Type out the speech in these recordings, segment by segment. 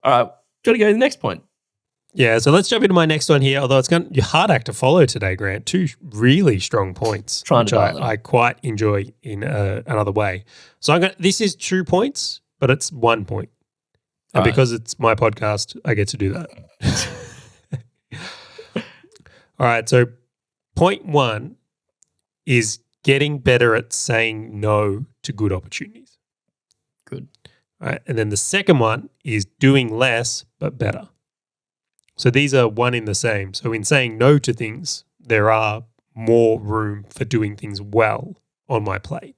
All right, got to go to the next point. Yeah, so let's jump into my next one here. Although it's going to be a hard act to follow today, Grant. Two really strong points, which I quite enjoy in another way. So this is 2 points, but it's 1 point. And because it's my podcast, I get to do that. All right, so point 1 is getting better at saying no to good opportunities. Good. All right, and then the second one is doing less but better. So these are one in the same. So in saying no to things, there are more room for doing things well on my plate.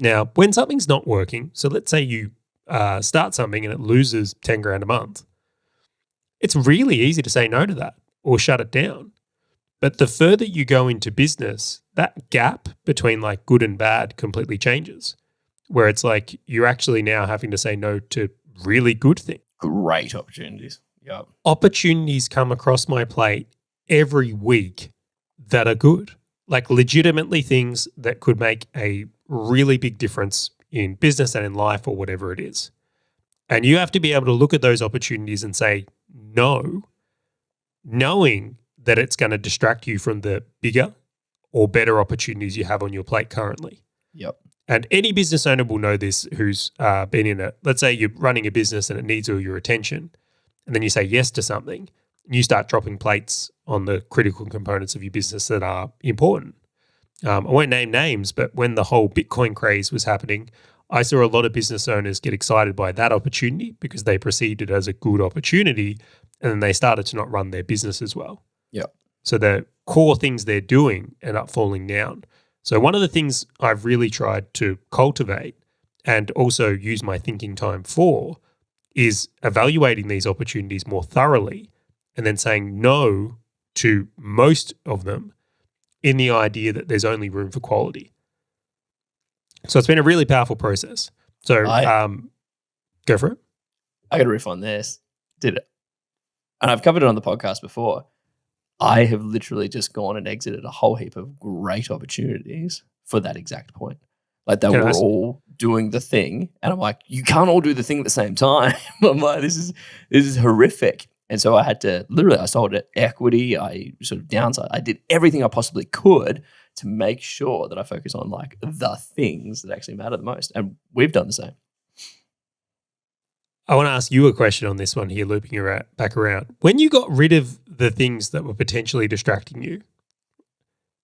Now, when something's not working, so let's say you start something and it loses 10 grand a month, it's really easy to say no to that or shut it down. But the further you go into business, that gap between like good and bad completely changes, where it's like you're actually now having to say no to really good things. Great opportunities. Yep. Opportunities come across my plate every week that are good, like legitimately things that could make a really big difference in business and in life or whatever it is. And you have to be able to look at those opportunities and say no, knowing that it's going to distract you from the bigger or better opportunities you have on your plate currently. Yep. And any business owner will know this who's been in it. Let's say you're running a business and it needs all your attention. And then you say yes to something, and you start dropping plates on the critical components of your business that are important. I won't name names, but when the whole Bitcoin craze was happening, I saw a lot of business owners get excited by that opportunity because they perceived it as a good opportunity, and then they started to not run their business as well. Yeah. So the core things they're doing end up falling down. So one of the things I've really tried to cultivate and also use my thinking time for is evaluating these opportunities more thoroughly and then saying no to most of them in the idea that there's only room for quality. So it's been a really powerful process. So go for it. I got to riff on this. Did it. And I've covered it on the podcast before. I have literally just gone and exited a whole heap of great opportunities for that exact point. Like they were all doing the thing, and I'm like, you can't all do the thing at the same time. I'm like, this is horrific. And so I had to I sold it equity. I sort of downside. I did everything I possibly could to make sure that I focus on like the things that actually matter the most. And we've done the same. I want to ask you a question on this one here, looping you back around. When you got rid of the things that were potentially distracting you,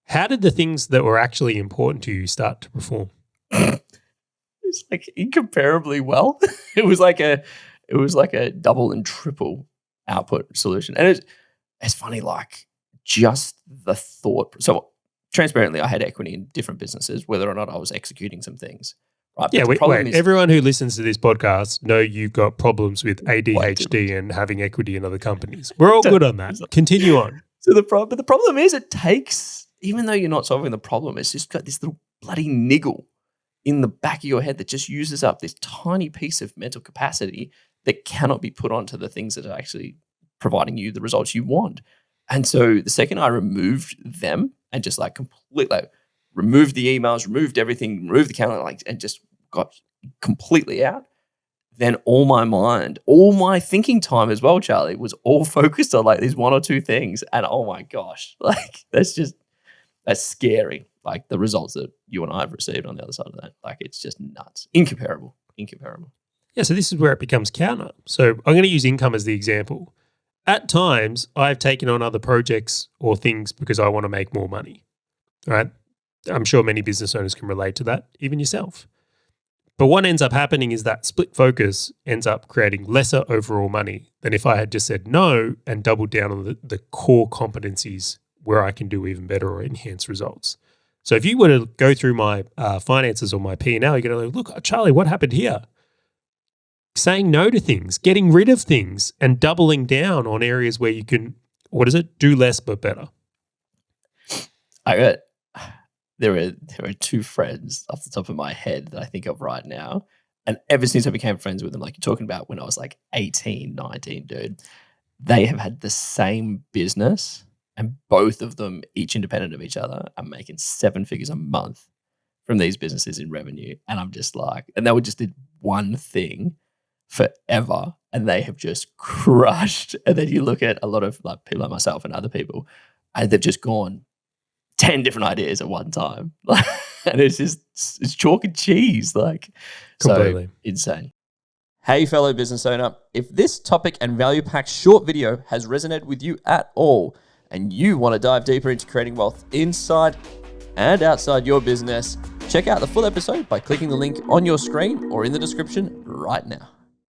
how did the things that were actually important to you start to perform? It's like incomparably well. It was like a double and triple output solution. And it's funny, like just the thought. So transparently, I had equity in different businesses, whether or not I was executing some things. Right? Yeah, wait. Everyone who listens to this podcast know you've got problems with ADHD and having equity in other companies. We're all good on that. Continue on. So the problem is it takes, even though you're not solving the problem, it's just got this little bloody niggle in the back of your head that just uses up this tiny piece of mental capacity that cannot be put onto the things that are actually providing you the results you want. And so the second I removed them and just like completely removed the emails, removed everything, removed the calendar, and just got completely out, then all my mind, all my thinking time as well, Charlie, was all focused on like these one or two things. And oh my gosh, like that's scary. Like the results that you and I have received on the other side of that, like it's just nuts. Incomparable. Yeah, so this is where it becomes counter. So I'm going to use income as the example. At times, I've taken on other projects or things because I want to make more money, right? I'm sure many business owners can relate to that, even yourself. But what ends up happening is that split focus ends up creating lesser overall money than if I had just said no and doubled down on the core competencies where I can do even better or enhance results. So if you were to go through my finances or my P&L, you're going to look, Charlie, what happened here? Saying no to things, getting rid of things, and doubling down on areas where you can, do less but better. There are two friends off the top of my head that I think of right now. And ever since I became friends with them, like you're talking about when I was like 18, 19, dude, they have had the same business and both of them, each independent of each other, are making 7 figures a month from these businesses in revenue. And I'm just like, and they would just did one thing forever and they have just crushed. And then you look at a lot of like people like myself and other people, and they've just gone 10 different ideas at one time. And it's chalk and cheese. Like, Completely. so insane. Hey, fellow business owner, if this topic and value-packed short video has resonated with you at all, and you want to dive deeper into creating wealth inside and outside your business, check out the full episode by clicking the link on your screen or in the description right now.